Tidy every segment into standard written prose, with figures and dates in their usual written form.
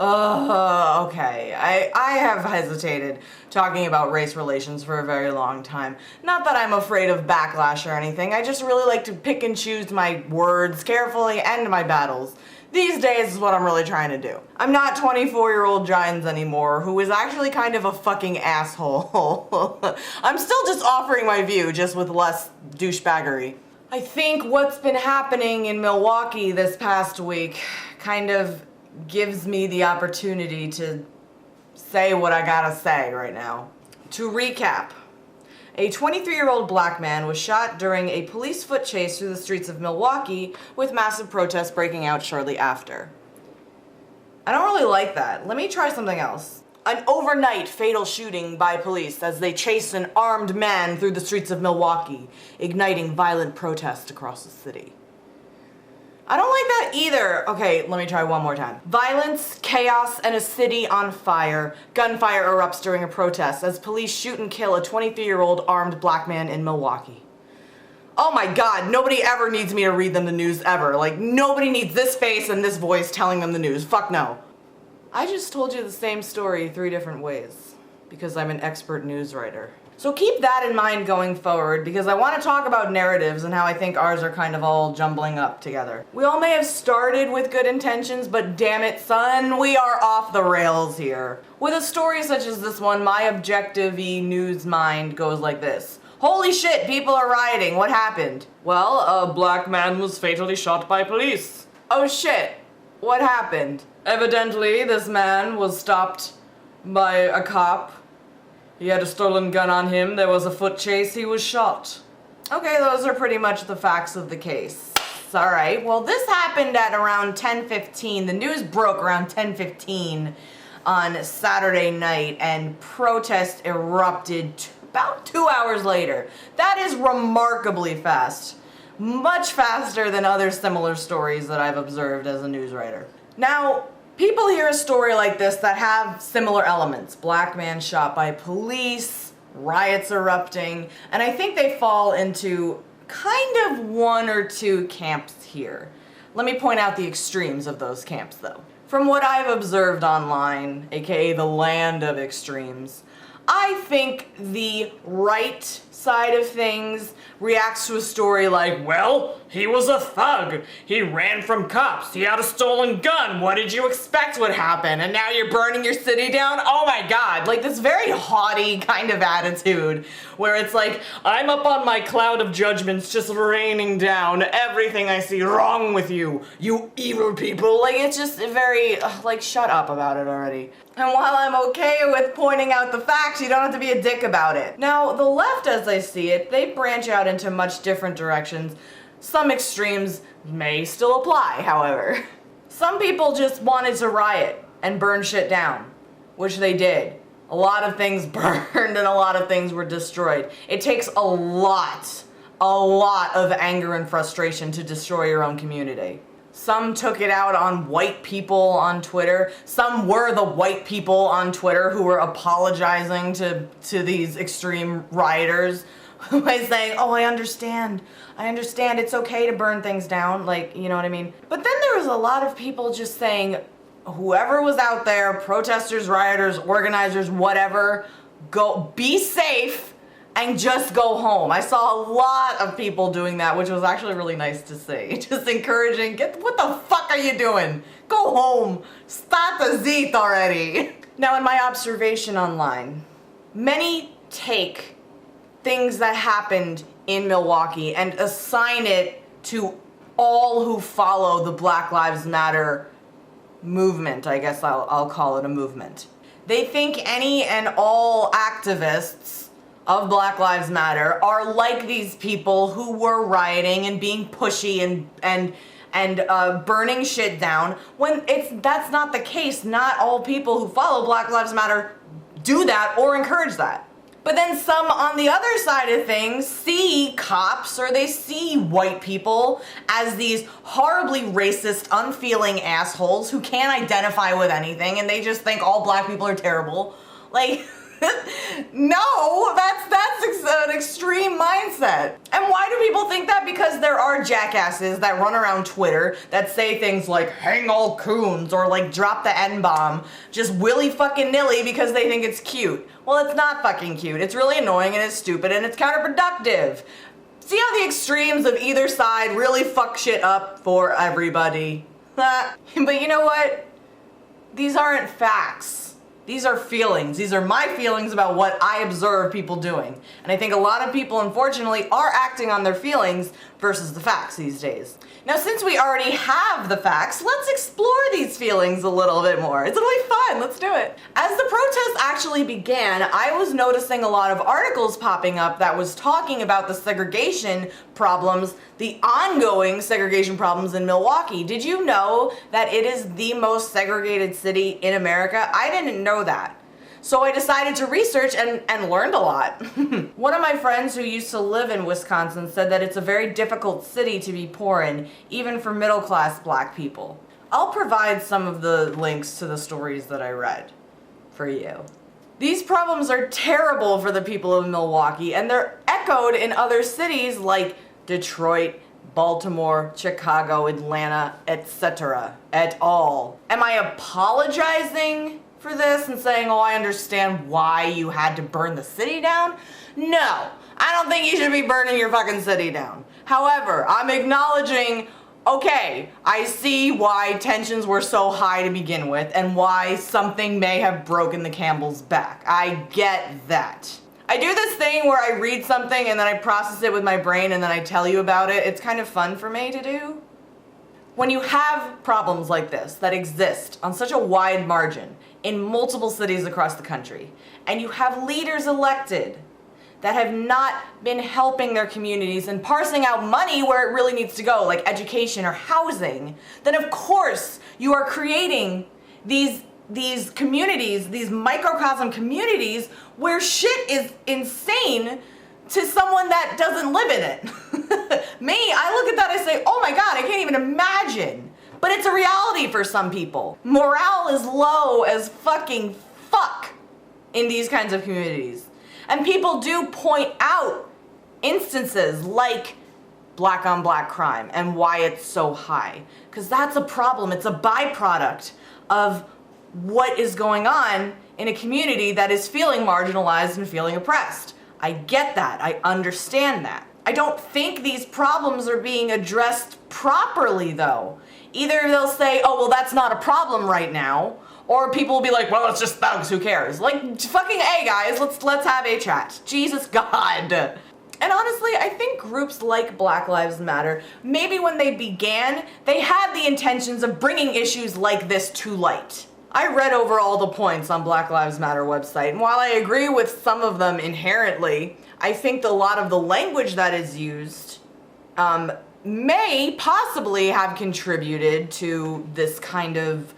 Okay. I have hesitated talking about race relations for a very long time. Not that I'm afraid of backlash or anything, I just really like to pick and choose my words carefully and my battles. These days is what I'm really trying to do. I'm not 24-year-old Gines anymore, who is actually kind of a fucking asshole. I'm still just offering my view, just with less douchebaggery. I think what's been happening in Milwaukee this past week kind of gives me the opportunity to say what I gotta say right now. To recap, a 23-year-old black man was shot during a police foot chase through the streets of Milwaukee, with massive protests breaking out shortly after. I don't really like that. Let me try something else. An overnight fatal shooting by police as they chased an armed man through the streets of Milwaukee, igniting violent protest across the city. I don't like that either. Okay, let me try one more time. Violence, chaos, and a city on fire. Gunfire erupts during a protest as police shoot and kill a 23-year-old armed black man in Milwaukee. Oh my god, nobody ever needs me to read them the news ever. Like, nobody needs this face and this voice telling them the news. Fuck no. I just told you the same story 3 different ways because I'm an expert news writer. So keep that in mind going forward, because I want to talk about narratives and how I think ours are kind of all jumbling up together. We all may have started with good intentions, but damn it, son, we are off the rails here. With a story such as this one, my objective-y news mind goes like this. Holy shit, people are rioting, what happened? Well, a black man was fatally shot by police. Oh shit, what happened? Evidently, this man was stopped by a cop. He had a stolen gun on him, there was a foot chase, he was shot. Okay, those are pretty much the facts of the case. Alright, well this happened at around 10:15. The news broke around 10:15 on Saturday night, and protest erupted about 2 hours later. That is remarkably fast. Much faster than other similar stories that I've observed as a news writer. Now, people hear a story like this that have similar elements. Black man shot by police, riots erupting, and I think they fall into kind of 1 or 2 camps here. Let me point out the extremes of those camps though. From what I've observed online, aka the land of extremes, I think the right side of things reacts to a story like, well, he was a thug. He ran from cops. He had a stolen gun. What did you expect would happen? And now you're burning your city down? Oh my god. Like this very haughty kind of attitude where it's like, I'm up on my cloud of judgments just raining down everything I see wrong with you, you evil people. Like it's just very, like shut up about it already. And while I'm okay with pointing out the facts, you don't have to be a dick about it. Now, the left, as I see it, they branch out into much different directions. Some extremes may still apply, however. Some people just wanted to riot and burn shit down, which they did. A lot of things burned and a lot of things were destroyed. It takes a lot of anger and frustration to destroy your own community. Some took it out on white people on Twitter. Some were the white people on Twitter who were apologizing to these extreme rioters by saying, oh, I understand, it's okay to burn things down, like, you know what I mean? But then there was a lot of people just saying, whoever was out there, protesters, rioters, organizers, whatever, go, be safe, and just go home. I saw a lot of people doing that, which was actually really nice to see. Just encouraging, what the fuck are you doing? Go home. Start the zeet already. Now, in my observation online, many take things that happened in Milwaukee and assign it to all who follow the Black Lives Matter movement. I guess I'll call it a movement. They think any and all activists of Black Lives Matter are like these people who were rioting and being pushy and burning shit down, when that's not the case. Not all people who follow Black Lives Matter do that or encourage that. But then some on the other side of things see cops or they see white people as these horribly racist, unfeeling assholes who can't identify with anything, and they just think all black people are terrible. Like, No, that's an extreme mindset. And why do people think that? Because there are jackasses that run around Twitter that say things like hang all coons or like drop the N-bomb just willy fucking nilly because they think it's cute. Well, it's not fucking cute. It's really annoying and it's stupid and it's counterproductive. See how the extremes of either side really fuck shit up for everybody. But you know what? These aren't facts. These are feelings. These are my feelings about what I observe people doing. And I think a lot of people, unfortunately, are acting on their feelings versus the facts these days. Now, since we already have the facts, let's explore these feelings a little bit more. It's really fun. Let's do it. As the protests actually began, I was noticing a lot of articles popping up that was talking about the segregation problems, the ongoing segregation problems in Milwaukee. Did you know that it is the most segregated city in America? I didn't know that. So I decided to research and learned a lot. One of my friends who used to live in Wisconsin said that it's a very difficult city to be poor in, even for middle-class black people. I'll provide some of the links to the stories that I read for you. These problems are terrible for the people of Milwaukee, and they're echoed in other cities like Detroit, Baltimore, Chicago, Atlanta, etc. et al. Am I apologizing for this and saying, oh, I understand why you had to burn the city down? No, I don't think you should be burning your fucking city down. However, I'm acknowledging, okay, I see why tensions were so high to begin with and why something may have broken the camel's back. I get that. I do this thing where I read something and then I process it with my brain and then I tell you about it. It's kind of fun for me to do. When you have problems like this that exist on such a wide margin in multiple cities across the country, and you have leaders elected that have not been helping their communities and parsing out money where it really needs to go, like education or housing, then of course you are creating these communities, these microcosm communities where shit is insane to someone that doesn't live in it. Me, I look at that, I say, oh my God, I can't even imagine. But it's a reality for some people. Morale is low as fucking fuck in these kinds of communities. And people do point out instances like black on black crime and why it's so high. Because that's a problem. It's a byproduct of what is going on in a community that is feeling marginalized and feeling oppressed. I get that. I understand that. I don't think these problems are being addressed properly though. Either they'll say, oh, well, that's not a problem right now, or people will be like, well, it's just thugs, who cares? Like, fucking A, guys, let's have a chat. Jesus God. And honestly, I think groups like Black Lives Matter, maybe when they began, they had the intentions of bringing issues like this to light. I read over all the points on Black Lives Matter website, and while I agree with some of them inherently, I think a lot of the language that is used may possibly have contributed to this kind of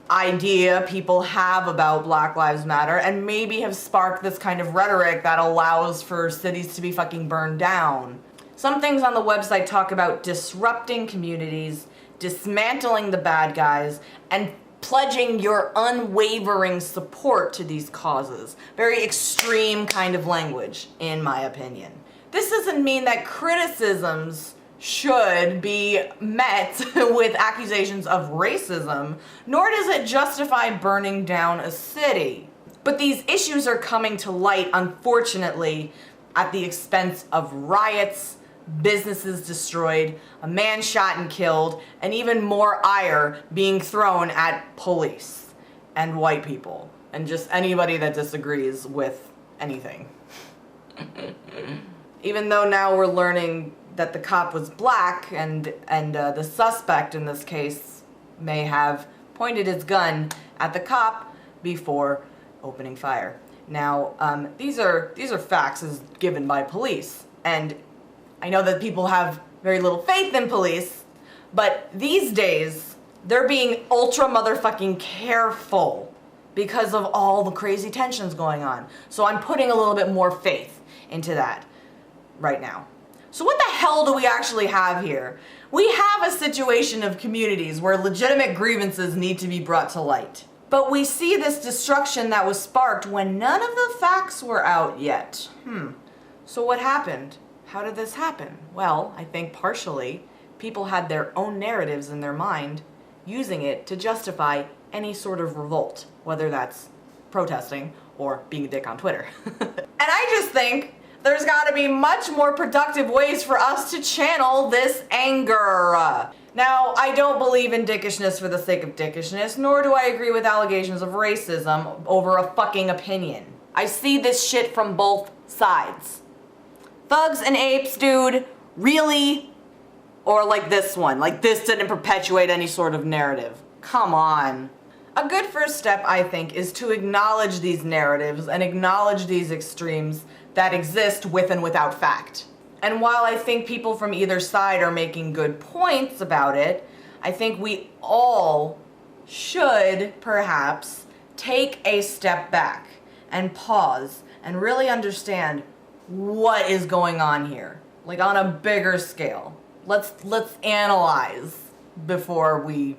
idea people have about Black Lives Matter, and maybe have sparked this kind of rhetoric that allows for cities to be fucking burned down. Some things on the website talk about disrupting communities, dismantling the bad guys, and pledging your unwavering support to these causes. Very extreme kind of language, in my opinion. This doesn't mean that criticisms should be met with accusations of racism, nor does it justify burning down a city. But these issues are coming to light, unfortunately, at the expense of riots, businesses destroyed, a man shot and killed, and even more ire being thrown at police and white people and just anybody that disagrees with anything. Even though now we're learning that the cop was black and the suspect in this case may have pointed his gun at the cop before opening fire. Now, these are facts as given by police, and I know that people have very little faith in police, but these days, they're being ultra motherfucking careful because of all the crazy tensions going on. So I'm putting a little bit more faith into that right now. So what the hell do we actually have here? We have a situation of communities where legitimate grievances need to be brought to light. But we see this destruction that was sparked when none of the facts were out yet. So what happened? How did this happen? Well, I think partially people had their own narratives in their mind, using it to justify any sort of revolt, whether that's protesting or being a dick on Twitter. And I just think there's gotta be much more productive ways for us to channel this anger. Now, I don't believe in dickishness for the sake of dickishness, nor do I agree with allegations of racism over a fucking opinion. I see this shit from both sides. Thugs and apes, dude, really? Or like this one, like this didn't perpetuate any sort of narrative. Come on. A good first step, I think, is to acknowledge these narratives and acknowledge these extremes that exist with and without fact. And while I think people from either side are making good points about it, I think we all should, perhaps, take a step back and pause and really understand what is going on here, like on a bigger scale. Let's analyze before we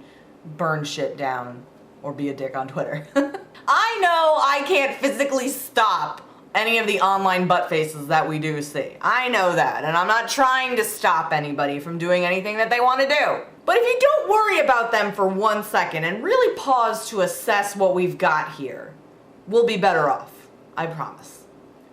burn shit down or be a dick on Twitter. I know I can't physically stop any of the online butt faces that we do see. I know that, and I'm not trying to stop anybody from doing anything that they want to do. But if you don't worry about them for 1 second and really pause to assess what we've got here, we'll be better off. I promise.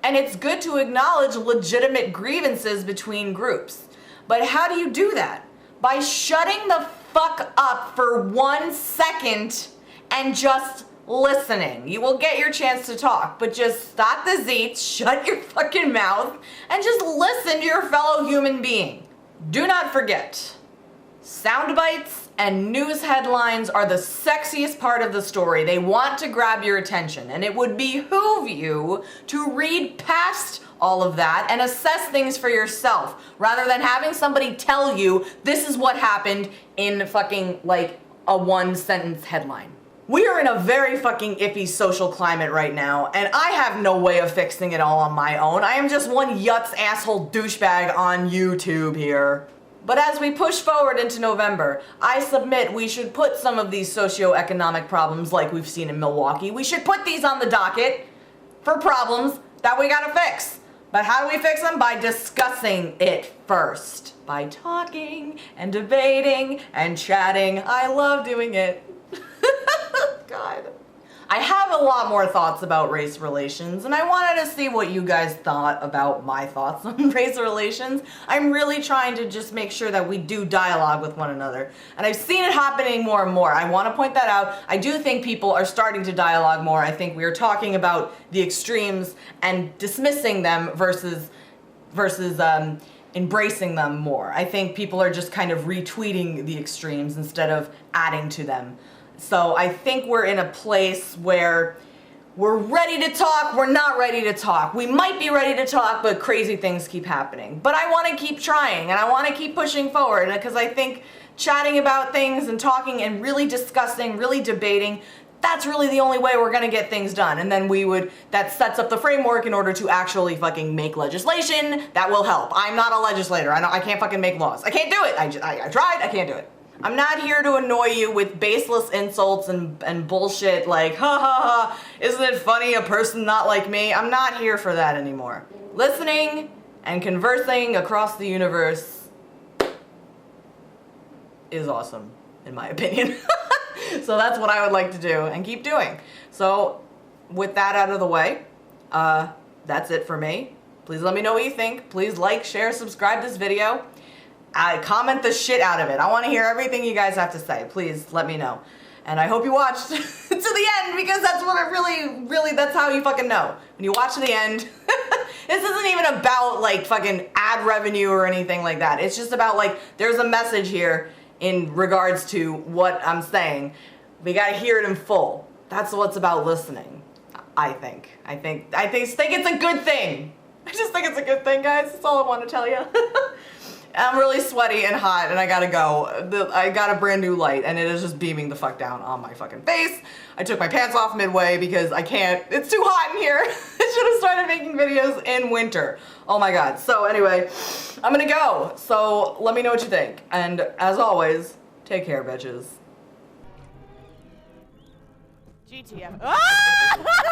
And it's good to acknowledge legitimate grievances between groups. But how do you do that? By shutting the fuck up for 1 second and just listening. You will get your chance to talk, but just stop the zeets, shut your fucking mouth, and just listen to your fellow human being. Do not forget, sound bites and news headlines are the sexiest part of the story. They want to grab your attention, and it would behoove you to read past all of that and assess things for yourself, rather than having somebody tell you this is what happened in fucking like a 1-sentence headline. We are in a very fucking iffy social climate right now, and I have no way of fixing it all on my own. I am just one Yutz asshole douchebag on YouTube here. But as we push forward into November, I submit we should put some of these socioeconomic problems like we've seen in Milwaukee. We should put these on the docket for problems that we gotta fix. But how do we fix them? By discussing it first. By talking and debating and chatting. I love doing it. God. I have a lot more thoughts about race relations, and I wanted to see what you guys thought about my thoughts on race relations. I'm really trying to just make sure that we do dialogue with one another, and I've seen it happening more and more. I want to point that out. I do think people are starting to dialogue more. I think we are talking about the extremes and dismissing them versus embracing them more. I think people are just kind of retweeting the extremes instead of adding to them. So I think we're in a place where we're ready to talk, we're not ready to talk. We might be ready to talk, but crazy things keep happening. But I want to keep trying, and I want to keep pushing forward, because I think chatting about things and talking and really discussing, really debating, that's really the only way we're going to get things done. And then that sets up the framework in order to actually fucking make legislation that will help. I'm not a legislator. I can't fucking make laws. I can't do it. I tried, I can't do it. I'm not here to annoy you with baseless insults and bullshit like, ha ha ha, isn't it funny a person not like me? I'm not here for that anymore. Listening and conversing across the universe is awesome, in my opinion. So that's what I would like to do and keep doing. So with that out of the way, that's it for me. Please let me know what you think. Please like, share, subscribe this video. Comment the shit out of it. I want to hear everything you guys have to say. Please let me know. And I hope you watched to the end, because that's what I really, that's how you fucking know. When you watch to the end, this isn't even about like fucking ad revenue or anything like that. It's just about like, there's a message here in regards to what I'm saying. We gotta hear it in full. That's what's about listening, I think. I think it's a good thing. I just think it's a good thing, guys. That's all I want to tell you. I'm really sweaty and hot, and I gotta go. I got a brand new light, and it is just beaming the fuck down on my fucking face. I took my pants off midway because I can't. It's too hot in here. I should have started making videos in winter. Oh my god. So anyway, I'm gonna go. So let me know what you think. And as always, take care, bitches. GTF. Ah!